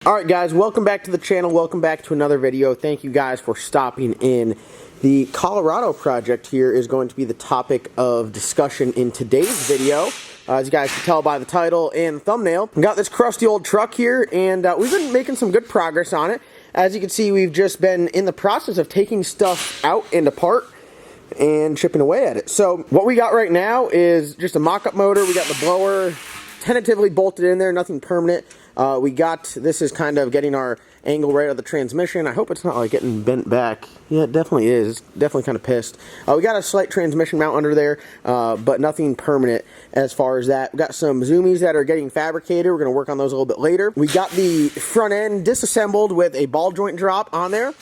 Alright guys, welcome back to the channel, welcome back to another video. Thank you guys for stopping in. The Colorado project here is going to be the topic of discussion in today's video. As you guys can tell by the title and thumbnail, we got this crusty old truck here, and we've been making some good progress on it. As you can see, we've just been in the process of taking stuff out and apart and chipping away at it. So what we got right now is just a mock-up motor. We got the blower tentatively bolted in there, nothing permanent. This is kind of getting our angle right of the transmission. I hope it's not like getting bent back. Yeah, it definitely is. It's definitely kind of pissed. We got a slight transmission mount under there, but nothing permanent as far as that. We got some zoomies that are getting fabricated. We're going to work on those a little bit later. We got the front end disassembled with a ball joint drop on there.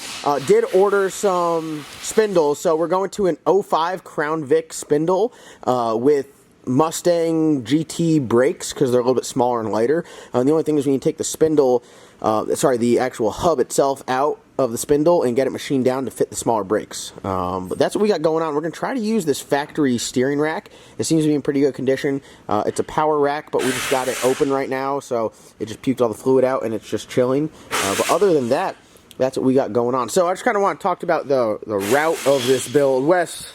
Did order some spindles, so we're going to an 05 Crown Vic spindle with Mustang GT brakes because they're a little bit smaller and lighter. The only thing is when you take the spindle, the actual hub itself out of the spindle and get it machined down to fit the smaller brakes. But that's what we got going on. We're going to try to use this factory steering rack. It seems to be in pretty good condition. It's a power rack, but we just got it open right now, so it just puked all the fluid out and it's just chilling. But other than that, that's what we got going on. So I just kind of want to talk about the route of this build. Wes,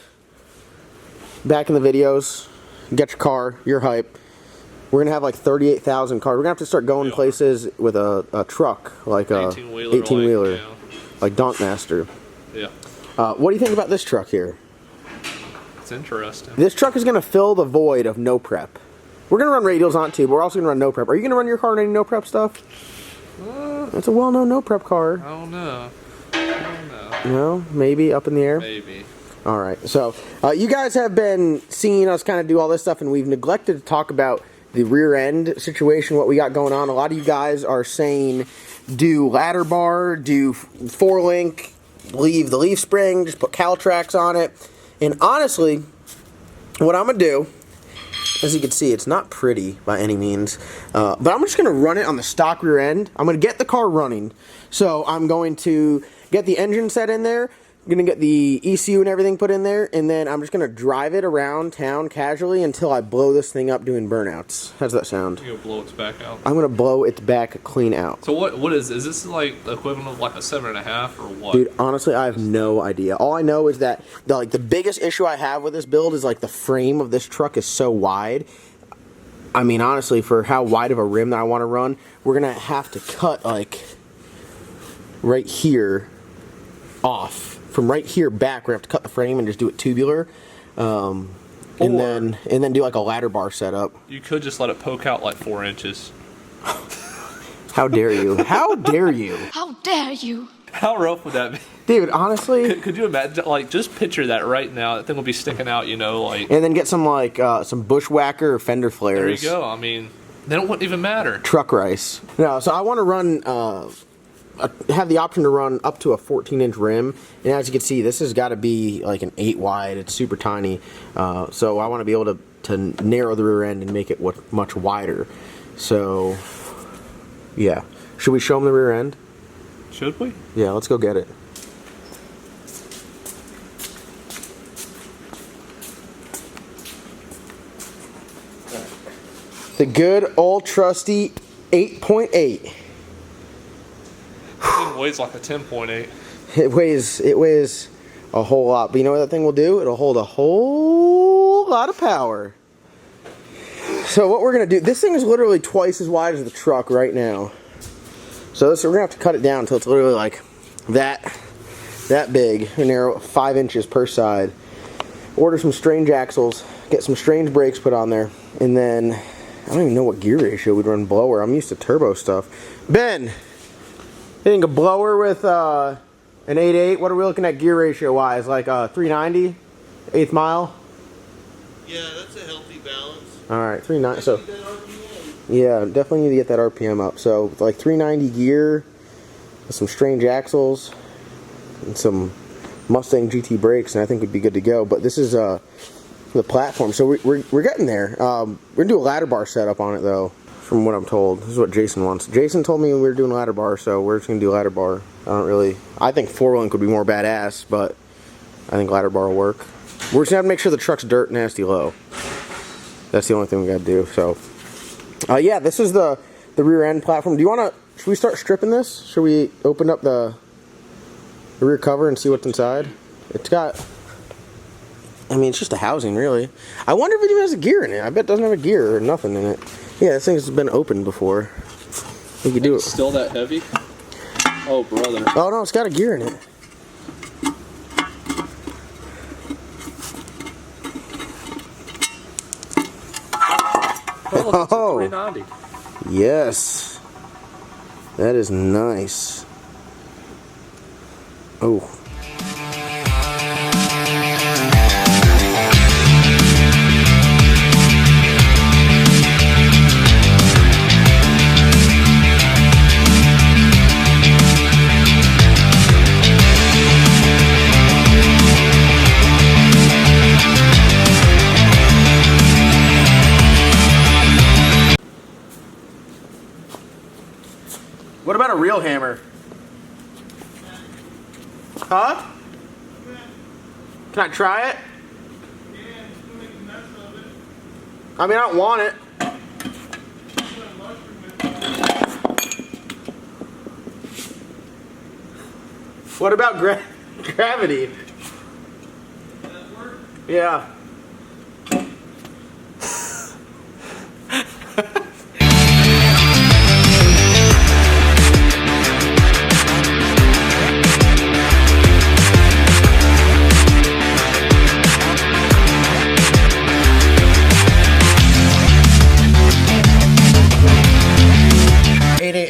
back in the videos. Get your car, you're hype. We're going to have like 38,000 cars. We're going to have to start going places with a truck, like a 18-wheeler, like Donkmaster. Yeah. What do you think about this truck here? It's interesting. This truck is going to fill the void of no prep. We're going to run radials on it too, but we're also going to run no prep. Are you going to run your car on any no prep stuff? It's a well-known no prep car. I don't know. No? Maybe? Up in the air? Maybe. Alright, so you guys have been seeing us kind of do all this stuff, and we've neglected to talk about the rear end situation, what we got going on. A lot of you guys are saying do ladder bar, do 4-link, leave the leaf spring, just put Caltrax on it. And honestly, what I'm going to do, as you can see, it's not pretty by any means, but I'm just going to run it on the stock rear end. I'm going to get the car running. So I'm going to get the engine set in there. I'm going to get the ECU and everything put in there, and then I'm just going to drive it around town casually until I blow this thing up doing burnouts. How's that sound? You're going to blow its back out? I'm going to blow its back clean out. So what is this like the equivalent of like a 7.5 or what? Dude, honestly, I have no idea. All I know is that the biggest issue I have with this build is like the frame of this truck is so wide. I mean, honestly, for how wide of a rim that I want to run, we're going to have to cut like right here off. From right here back, we're going to have to cut the frame and just do it tubular, and then do like a ladder bar setup. You could just let it poke out like 4 inches. How dare you? How dare you? How dare you? How rough would that be? Dude, honestly... Could you imagine, like, just picture that right now. That thing will be sticking out, you know, like... And then get some, like, some bushwhacker or fender flares. There you go. I mean, then it wouldn't even matter. Truck rice. No, so I want to run... have the option to run up to a 14-inch rim, and as you can see, this has got to be like an 8 wide. It's super tiny, so I want to be able to narrow the rear end and make it much wider. So yeah, should we show them the rear end? Should we? Yeah, let's go get it. The good old trusty 8.8. It weighs like a 10.8. It weighs a whole lot, but you know what that thing will do? It'll hold a whole lot of power. So what we're gonna do? This thing is literally twice as wide as the truck right now. So we're gonna have to cut it down until it's literally like that big, and narrow 5 inches per side. Order some strange axles, get some strange brakes put on there, and then I don't even know what gear ratio we'd run blower. I'm used to turbo stuff. Ben. You think a blower with an 8.8, what are we looking at gear ratio wise? Like 390? 8th mile? Yeah, that's a healthy balance. Alright, 390. So, yeah, definitely need to get that RPM up. So, like 390 gear, with some strange axles, and some Mustang GT brakes, and I think we'd be good to go. But this is the platform, so we're getting there. We're going to do a ladder bar setup on it, though. From what I'm told. This is what Jason wants. Jason told me we were doing ladder bar, so we're just going to do ladder bar. I think 4-link would be more badass, but I think ladder bar will work. We're just going to have to make sure the truck's dirt nasty low. That's the only thing we got to do. So, yeah, this is the rear end platform. Do you want to Should we start stripping this? Should we open up the rear cover and see what's inside? It's got, I mean, it's just a housing, really. I wonder if it even has a gear in it. I bet it doesn't have a gear or nothing in it. Yeah, this thing's been opened before. We could do it. Still that heavy? Oh, brother. Oh, no, it's got a gear in it. Oh, look, it's a Oh. 390. Yes. That is nice. Oh. What about a real hammer? Huh? Can I try it? I mean, I don't want it. What about gravity? Yeah.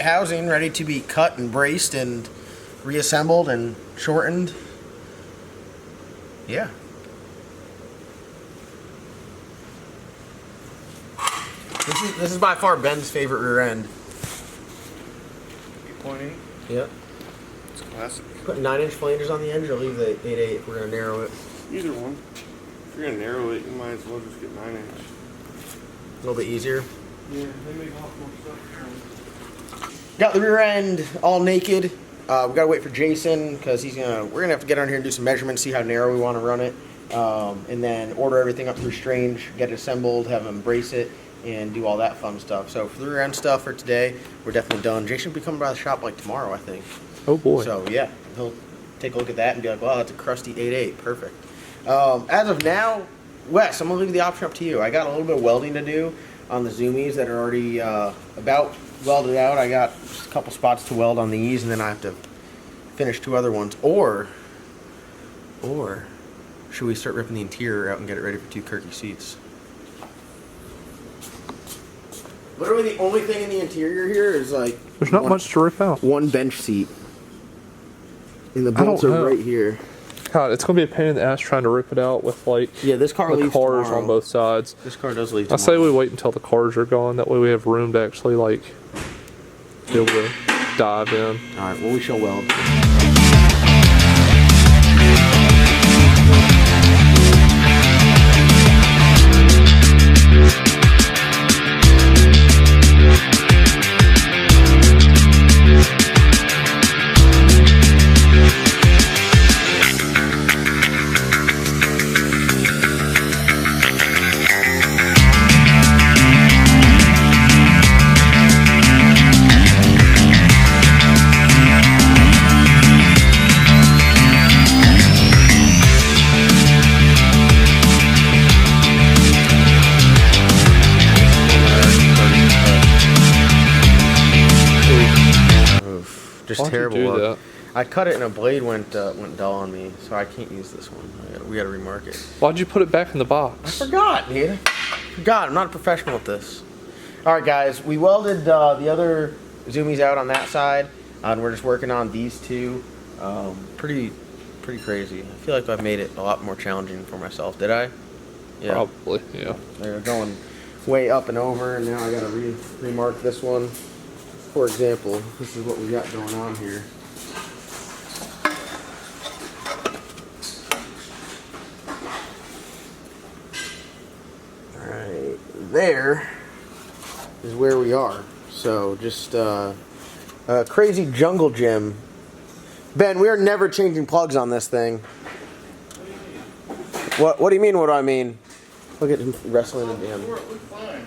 Housing ready to be cut and braced and reassembled and shortened. Yeah. This is by far Ben's favorite rear end. 8.8. Yep. It's classic. Put 9-inch flangers on the end or leave the 8.8 if we're gonna narrow it. Either one. If you're gonna narrow it, you might as well just get 9-inch. A little bit easier. Yeah, they make a lot more stuff here. Got the rear end all naked. We gotta wait for Jason because we're gonna have to get on here and do some measurements, see how narrow we want to run it, and then order everything up through Strange, get it assembled, have him brace it, and do all that fun stuff. So for the rear end stuff for today, we're definitely done. Jason will be coming by the shop like tomorrow, I think. Oh boy. So yeah, he'll take a look at that and be like, "Wow, that's a crusty 8.8, perfect." As of now, Wes, I'm gonna leave the option up to you. I got a little bit of welding to do on the Zoomies that are already about welded out. I got just a couple spots to weld on these, and then I have to finish 2 other ones. Or should we start ripping the interior out and get it ready for 2 Kirky seats? Literally the only thing in the interior here is like There's not much to rip out. 1 bench seat. And the bolts are right here. God, it's gonna be a pain in the ass trying to rip it out with like Yeah, this car the leaves cars tomorrow. on both sides. This car does leave I tomorrow. say we wait until the cars are gone. That way we have room to actually like be able to dive in. Alright, well we shall weld. Just Why'd you terrible do look. I cut it and a blade went dull on me, so I can't use this one. We gotta remark it. Why'd you put it back in the I box? forgot, dude. Forgot. I'm not a professional at this. All right, guys. We welded the other Zoomies out on that side, and we're just working on these 2. Pretty crazy. I feel like I've made it a lot more challenging for myself. Did I? Yeah. Probably, yeah. They're going way up and over, and now I gotta remark this one. For example, this is what we got going on here. Alright, there is where we are. So just a crazy jungle gym. Ben, we are never changing plugs on this thing. What do you mean, what do I mean? Look at him wrestling the damn. Before it looked fine.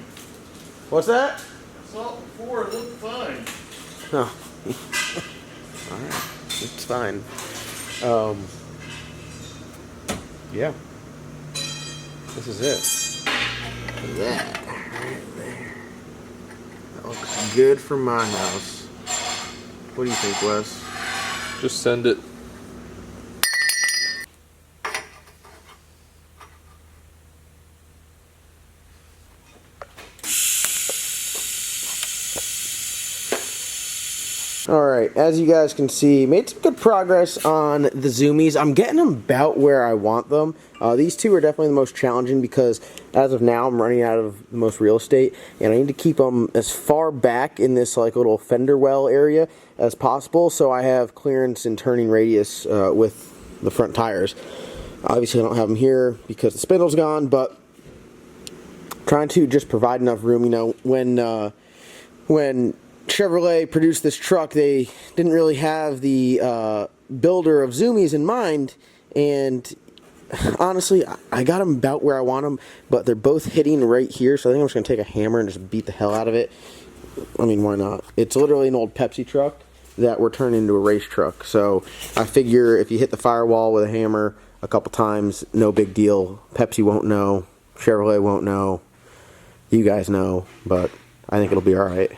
What's that? I saw it before, it looked fine. Oh. Alright, it's fine. Yeah. This is it. That right there. That looks good for my house. What do you think, Wes? Just send it. Alright, as you guys can see, made some good progress on the zoomies. I'm getting them about where I want them. These two are definitely the most challenging because as of now I'm running out of the most real estate and I need to keep them as far back in this like little fender well area as possible so I have clearance and turning radius with the front tires. Obviously I don't have them here because the spindle's gone, but trying to just provide enough room. You know, when Chevrolet produced this truck, they didn't really have the builder of zoomies in mind, and honestly, I got them about where I want them, but they're both hitting right here, so I think I'm just going to take a hammer and just beat the hell out of it. I mean, why not? It's literally an old Pepsi truck that we're turning into a race truck, so I figure if you hit the firewall with a hammer a couple times, no big deal. Pepsi won't know, Chevrolet won't know, you guys know, but I think it'll be alright.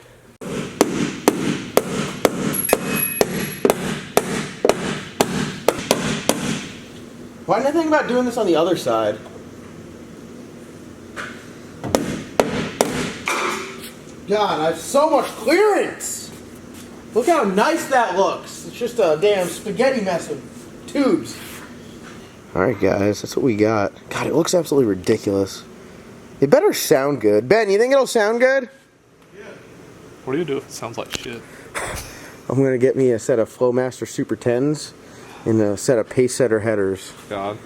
Why didn't I think about doing this on the other side? God, I have so much clearance! Look how nice that looks. It's just a damn spaghetti mess of tubes. Alright guys, that's what we got. God, it looks absolutely ridiculous. It better sound good. Ben, you think it'll sound good? Yeah. What do you do if it sounds like shit? I'm going to get me a set of Flowmaster Super 10s and a set of Pace Setter headers. God.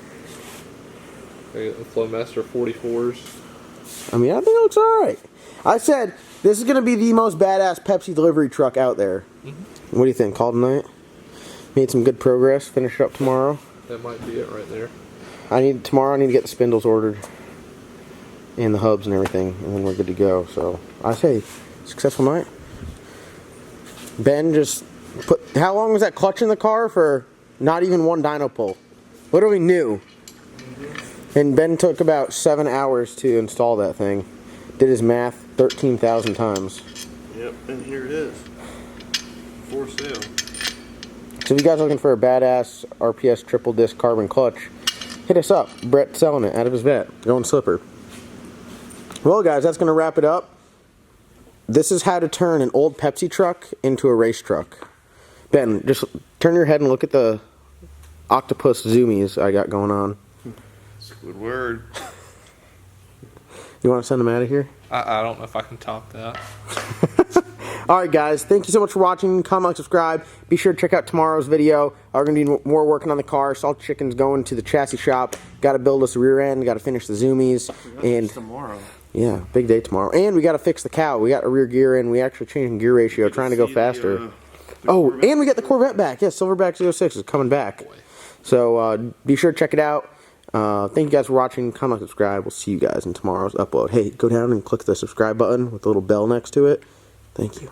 I get the Flowmaster 44s. I mean, I think it looks alright. I said, this is going to be the most badass Pepsi delivery truck out there. Mm-hmm. What do you think? Call tonight? Made some good progress. Finish it up tomorrow. That might be it right there. Tomorrow I need to get the spindles ordered. And the hubs and everything. And then we're good to go. So, I say, successful night. Ben just put... How long was that clutch in the car for... Not even one dyno pull. Literally new. And Ben took about 7 hours to install that thing. Did his math 13,000 times. Yep, and here it is. For sale. So if you guys are looking for a badass RPS triple disc carbon clutch, hit us up. Brett's selling it out of his vet. Going slipper. Well guys, that's going to wrap it up. This is how to turn an old Pepsi truck into a race truck. Ben, just turn your head and look at the octopus zoomies I got going on. That's a good word. You want to send them out of here? I don't know if I can top that. Alright guys, thank you so much for watching. Comment, like, subscribe. Be sure to check out tomorrow's video. We're going to do more working on the car. Salt Chicken's going to the chassis shop. Got to build us a rear end. Got to finish the zoomies. And tomorrow. Yeah, big day tomorrow. And we got to fix the cow. We got a rear gear in. We actually changing gear ratio, trying to go faster. Oh, and we got the Corvette back. Yes, Silverback 06 is coming back. So be sure to check it out. Thank you guys for watching. Comment, subscribe. We'll see you guys in tomorrow's upload. Hey, go down and click the subscribe button with the little bell next to it. Thank you.